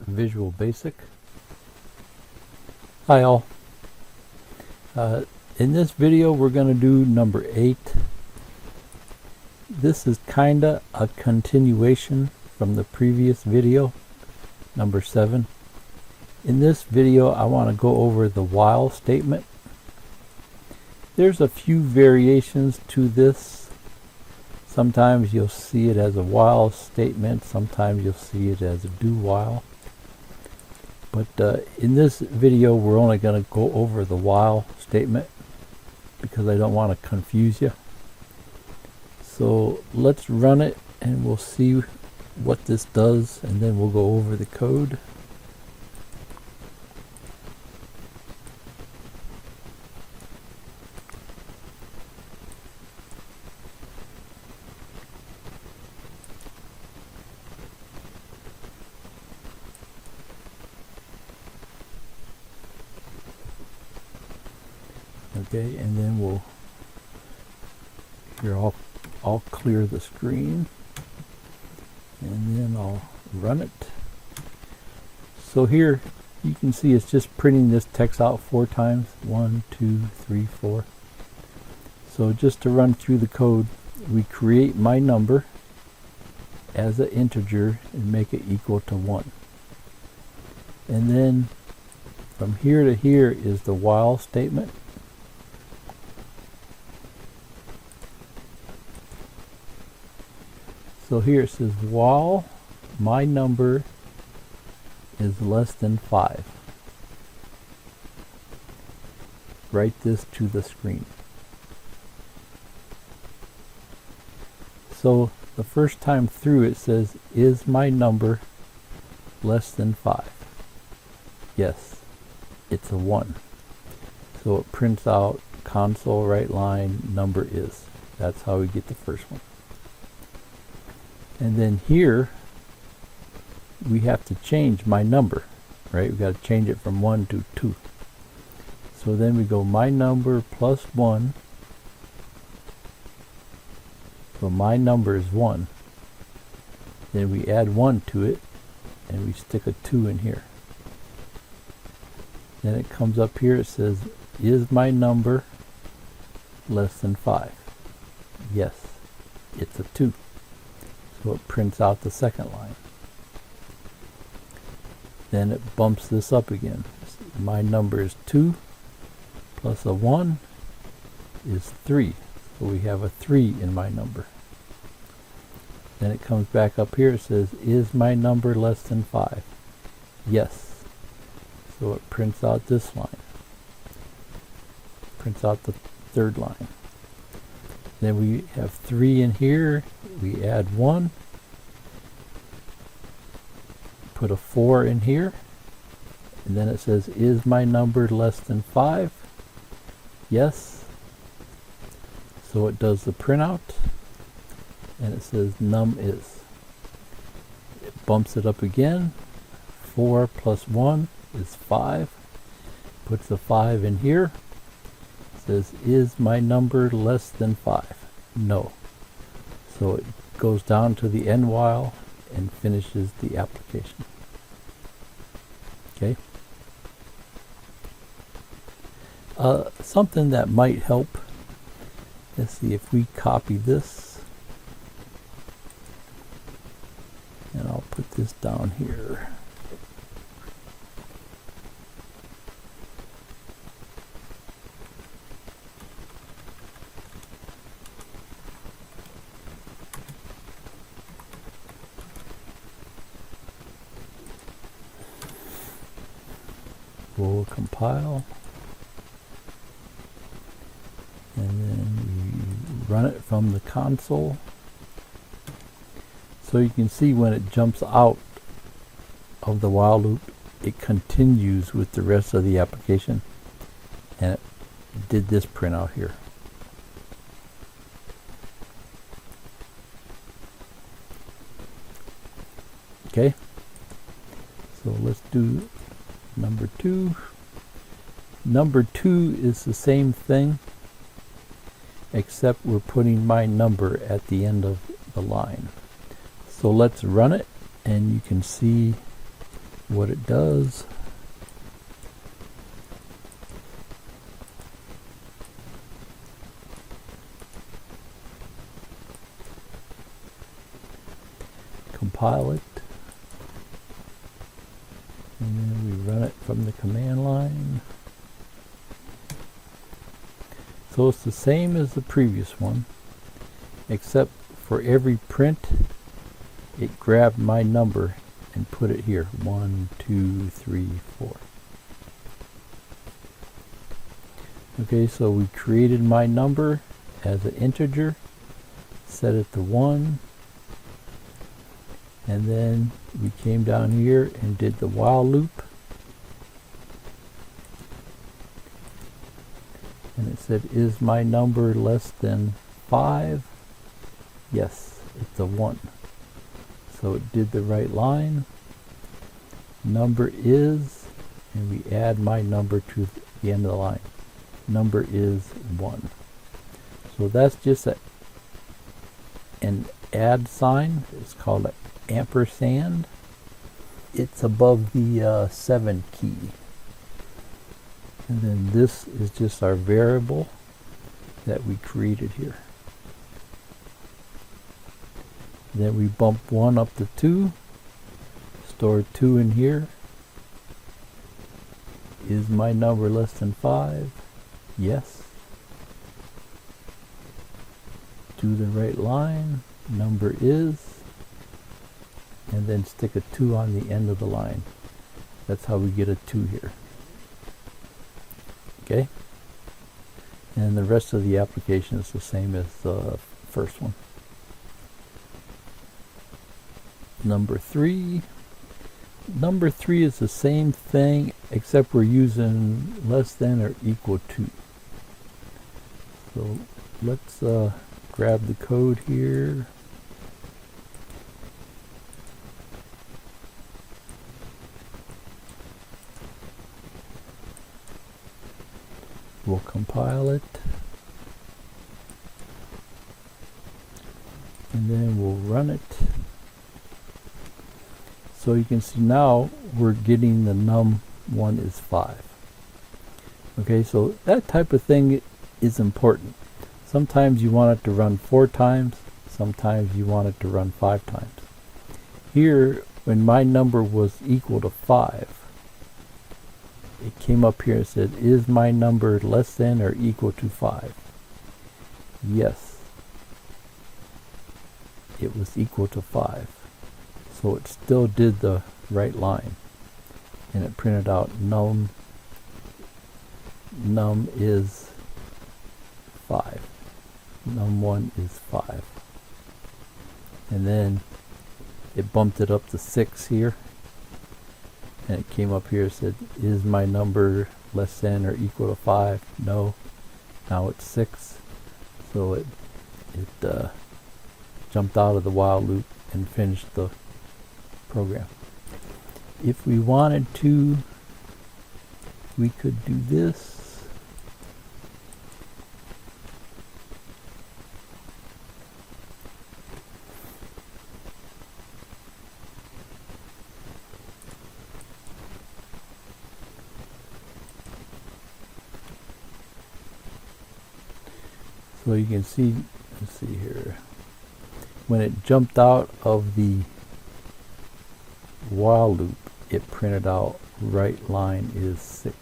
Visual Basic. Hi all. In this video we're going to do number 8. This is kinda a continuation from the previous video, number 7. In this video I want to go over the while statement. There's a few variations to this. Sometimes you'll see it as a while statement, sometimes you'll see it as a do while. But in this video we're only going to go over the while statement because I don't want to confuse you. So let's run it and we'll see what this does, and then we'll go over the code. Okay, and then we'll I'll clear the screen and then I'll run it. So here you can see it's just printing this text out 4 times. 1, 2, 3, 4. So just to run through the code, we create my number as an integer and make it equal to 1. And then from here to here is the while statement. So here it says while my number is less than 5. Write this to the screen. So the first time through it says, is my number less than 5? Yes, it's a 1. So it prints out console right line number is. That's how we get the first one. And then here we have to change my number, right? We got to change it from 1 to 2. So then we go my number plus 1. So my number is 1. Then we add 1 to it and we stick a 2 in here. Then it comes up here, it says, is my number less than 5? Yes, it's a 2. So it prints out the second line. Then it bumps this up again. My number is 2 plus a 1 is 3. So we have a 3 in my number. Then it comes back up here. It says, is my number less than 5? Yes. So it prints out this line. Prints out the third line. Then we have 3 in here. We add 1. Put a 4 in here. And then it says, is my number less than 5? Yes. So it does the printout. And it says num is. It bumps it up again. 4 plus 1 is 5. Puts the 5 in here. Says, is my number less than 5? No. So it goes down to the end while and finishes the application. Okay. Something that might help. Let's see if we copy this. And I'll put this down here. We'll compile, and then we run it from the console. So you can see when it jumps out of the while loop, it continues with the rest of the application, and it did this printout here. Okay, so let's do number 2. Number 2 is the same thing, except we're putting my number at the end of the line. So let's run it, and you can see what it does. Compile it, and then we run it from the command line. So it's the same as the previous one, except for every print it grabbed my number and put it here. 1, 2, 3, 4. Okay, so we created my number as an integer, set it to 1, and then we came down here and did the while loop, and it said, is my number less than 5? Yes, it's a 1. So it did the right line. Number is, and we add my number to the end of the line. Number is 1. So that's just an add sign. It's called an ampersand. It's above the 7 key. And then this is just our variable that we created here. Then we bump 1 up to 2, store 2 in here. Is my number less than 5? Yes. Do the right line, number is, and then stick a 2 on the end of the line. That's how we get a 2 here. Okay? And the rest of the application is the same as the first one. Number 3. Number 3 is the same thing, except we're using less than or equal to. So let's grab the code here. We'll compile it. And then we'll run it. So you can see now we're getting the num1 is 5. Okay, so that type of thing is important. Sometimes you want it to run 4 times, sometimes you want it to run 5 times. Here, when my number was equal to 5, it came up here and said, is my number less than or equal to 5? Yes, it was equal to 5. So it still did the right line, and it printed out num is 5. Num1 is 5. And then it bumped it up to 6 here, and it came up here and said, is my number less than or equal to 5? No. Now it's 6. So it jumped out of the while loop and finished the program. If we wanted to, we could do this. So you can see, let's see here, when it jumped out of the while loop, it printed out right line is 6.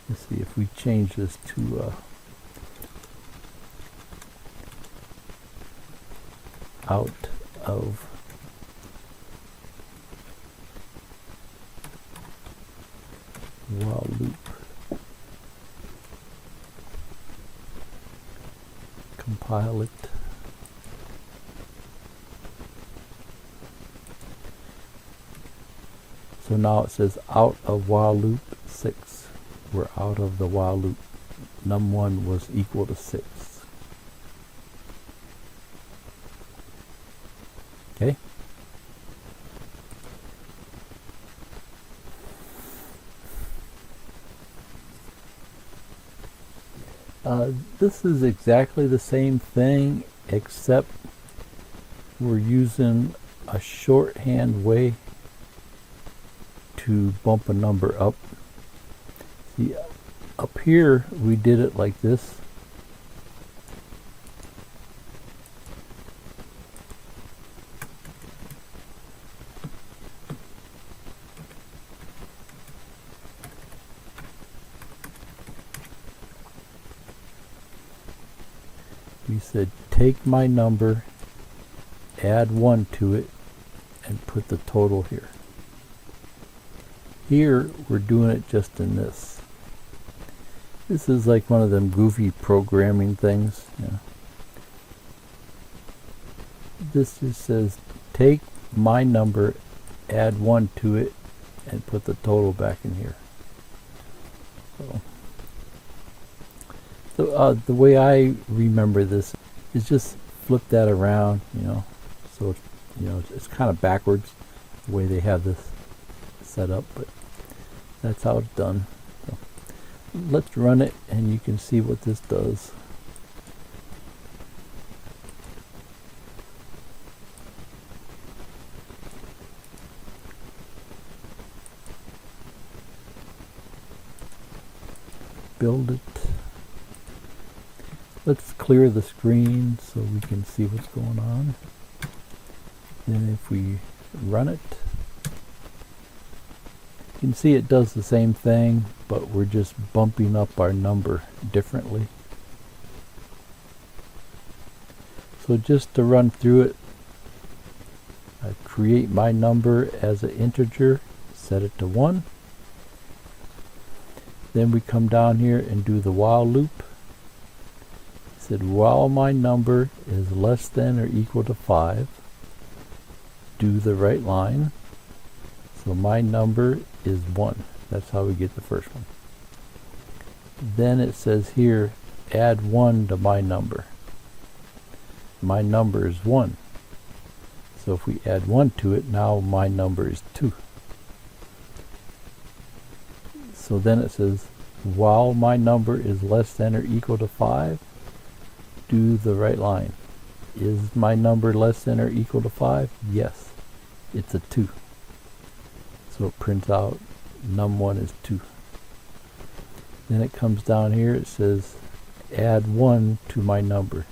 Let's see if we change this to out of while loop. Compile it. So now it says out of while loop 6. We're out of the while loop. Num1 was equal to 6. Okay. This is exactly the same thing, except we're using a shorthand way to bump a number up. See, up here we did it like this. We said take my number, add 1 to it, and put the total here. Here we're doing it just in this. This is like one of them goofy programming things. This just says take my number, add 1 to it, and put the total back in here. So the way I remember this is just flip that around, so it's kind of backwards the way they have this set up, but that's how it's done. So let's run it and you can see what this does. Build it. Let's clear the screen so we can see what's going on. Then if we run it, you can see it does the same thing, but we're just bumping up our number differently. So just to run through it, I create my number as an integer, set it to 1. Then we come down here and do the while loop. Said while my number is less than or equal to 5, do the right line. So my number is 1. That's how we get the first one. Then it says here, add 1 to my number. My number is 1. So if we add 1 to it, now my number is 2. So then it says, while my number is less than or equal to 5, do the right line. Is my number less than or equal to 5? Yes. It's a 2. So it prints out num1 is 2. Then it comes down here, it says add 1 to my number.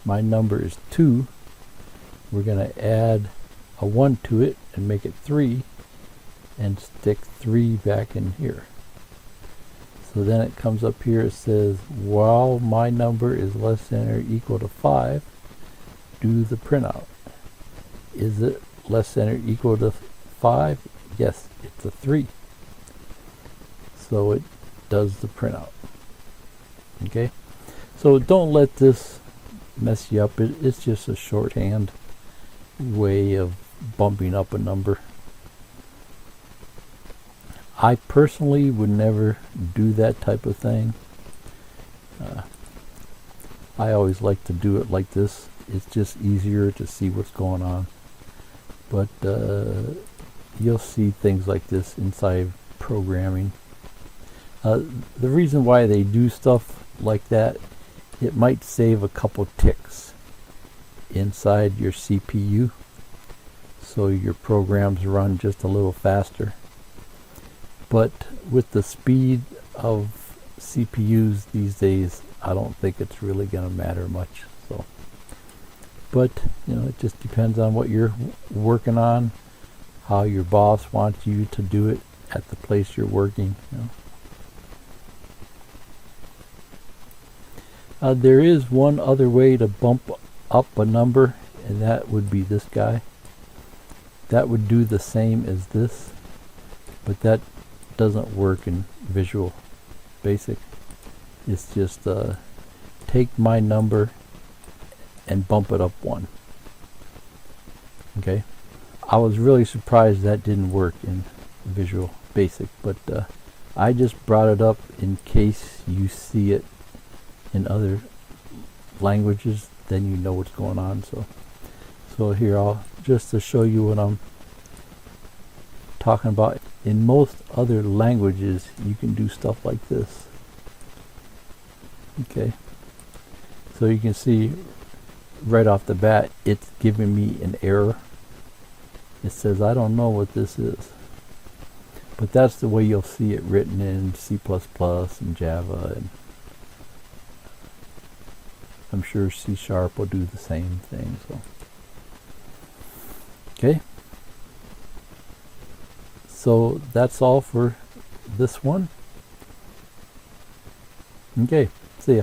My number is 2. We're going to add a 1 to it and make it 3 and stick 3 back in here. So then it comes up here, it says while my number is less than or equal to 5, do the printout. Is it less than or equal to 5? Yes, it's a 3. So it does the printout. Okay, so don't let this mess you up. It's just a shorthand way of bumping up a number. I personally would never do that type of thing. I always like to do it like this. It's just easier to see what's going on. But you'll see things like this inside programming. The reason why they do stuff like that, it might save a couple ticks inside your CPU, so your programs run just a little faster. But with the speed of CPUs these days, I don't think it's really going to matter much. So, but it just depends on what you're working on, how your boss wants you to do it at the place you're working. There is one other way to bump up a number, and that would be this guy. That would do the same as this, but that doesn't work in Visual Basic. It's just take my number and bump it up 1. Okay, I was really surprised that didn't work in Visual Basic, but I just brought it up in case you see it in other languages, then you know what's going on. So here, I'll just to show you what I'm talking about. In most other languages, you can do stuff like this. Okay, so you can see right off the bat, it's giving me an error. It says I don't know what this is. But that's the way you'll see it written in C++ and Java, and I'm sure C# will do the same thing. So, okay. So that's all for this one. Okay, see ya.